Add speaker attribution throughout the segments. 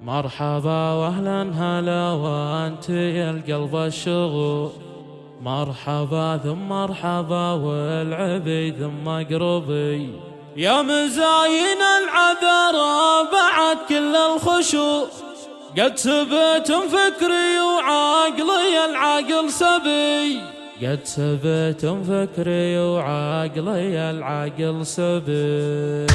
Speaker 1: مرحبا واهلا هلا وانت يا القلب الشغول، مرحبا ثم مرحبا والعبي ثم قربي، يا مزاين العذراء بعد كل الخشوع، قد سبتم فكري وعقلي العقل سبي، قد سبتم فكري وعقلي العقل سبي.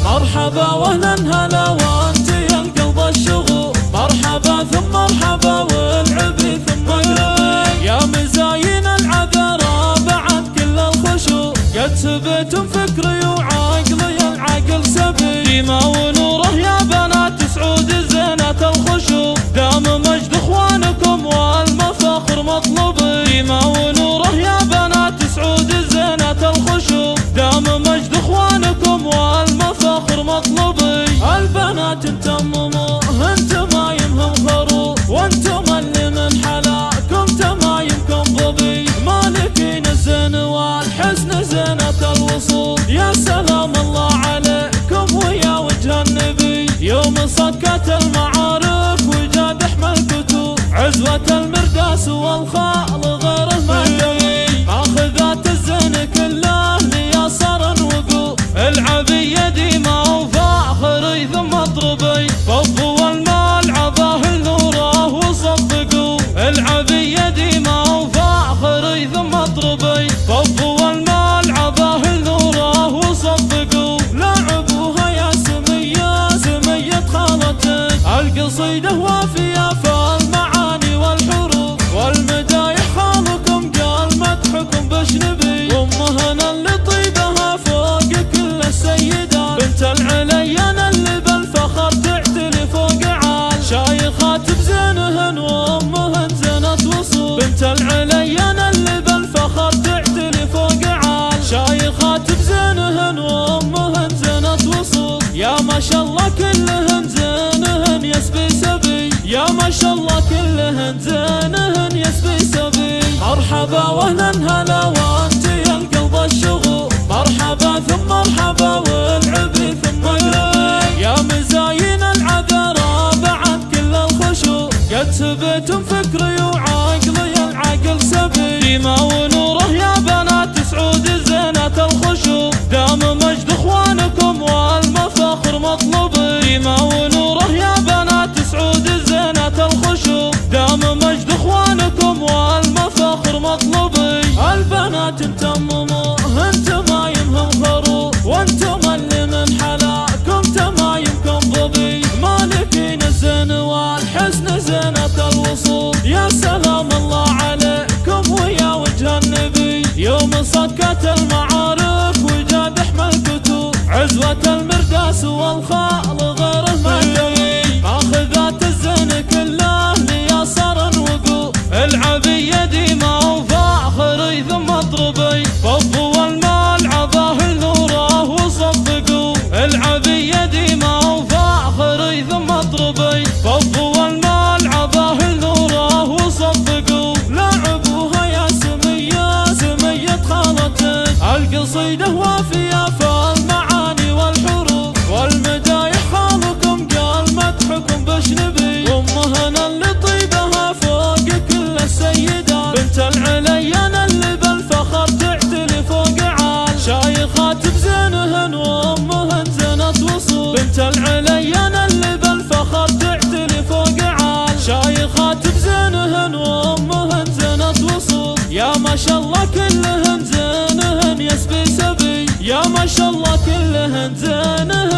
Speaker 1: مرحبا واهلا هلا وانت يا القلب الشغول، مرحبا ثم مرحبا والعبي ثم قربي، يا مزاين العذراء بعد كل الخشوع، قد سبتم فكري وعقلي العقل سبي، ديما ونوره يا بنات سعود زينة الخشوع، دام مجد اخوانكم والمفاخر مطلوبي، ديما ونوره يا بنات سعود زينة الخشوع، دام مجد اخوانكم والمفاخر مطلوبي، البنات انتمموا انتم ما يمهم خروف، وانتم اللي من حلاكم تمايمكم ظبي، مالكين الزين والحسن زينة الوصول، يا سلام الله عليكم ويا وجه النبي، يوم صكت المعارف وجاد احمى الكتب، عزوة المرداس والخال غيره ما تبي، اخذات الزين كله ليسر وقوف، العبي يدي ما وفاخري ثم اضربي، فضوا المال عظاه نوره وصدقوا، العبي يدي ما وفاخري ثم اضربي، فضوا المال عظاه نوره وصدقوا، لعبوها يا سمية سمية خالتك، القصيدة وافية فالمعاني والحروف والمدايح، خالكم قال مدحكم بشنبي، وامهنا اللي طيبها فوق كل السيدات، بنت العليان اللي بالفخر تعتلي فوق عال، شايخات بزينهن وامهن زينة وصول، بنت العليان اللي بالفخر تعتلي فوق عال، شايخات بزينهن وامهن زينة وصول، يا ما شاء الله كلهن زينهن يسبي سبي، يا ما شاء الله كلهن زينهن يسبي سبي. مرحبا واهلا هلا وانت يا القلب الشغول، مرحبا ثم مرحبا والعبي ثم قربي، يا مزاين العذراء بعد كل الخشوع، قد سبتم فكري وعقلي العقل سبي، ديما ونوره يا بنات سعود زينة الخشوع، دام مجد اخوانكم والمفاخر مطلوبي، ديما ونوره يا بنات سعود زينة الخشوع، دام مجد اخوانكم والمفاخر مطلوبي، البنات انتمموا انتم ما يمهم خروف، وانتم اللي من حلاكم تمايمكم ظبي، مالكين الزين والحسن زينة الوصول، يا سلام الله عليكم ويا وجه النبي، يوم صكت المعارف وجاد احمى الكتب، عزوة المرداس والخال غيره ما تبي، اخذات الزين كله ليسر وقوف، العبي يدي ما وفاخري ثم اضربي، فضوا المال عظاه نوره وصدقوا، العبي يدي ما وفاخري ثم اضربي، فضوا المال عظاه نوره وصدقوا، لعبوها يا سمية سمية خالتك، القصيدة وافية فالمعاني والحروف والمدايح، خالكم قال مدحكم بشنبي، وامهنا اللي طيبها فوق كل السيدات، بنت العليان اللي بالفخر تعتلي فوق عال، شايخات بزينهن وامهن زينة وصول، بنت العليان اللي بالفخر تعتلي فوق عال، شايخات بزينهن وامهن زينة وصول، يا ما شاء الله كلهن زينهن يسبي سبي، يا ما شاء الله كلهن زينهن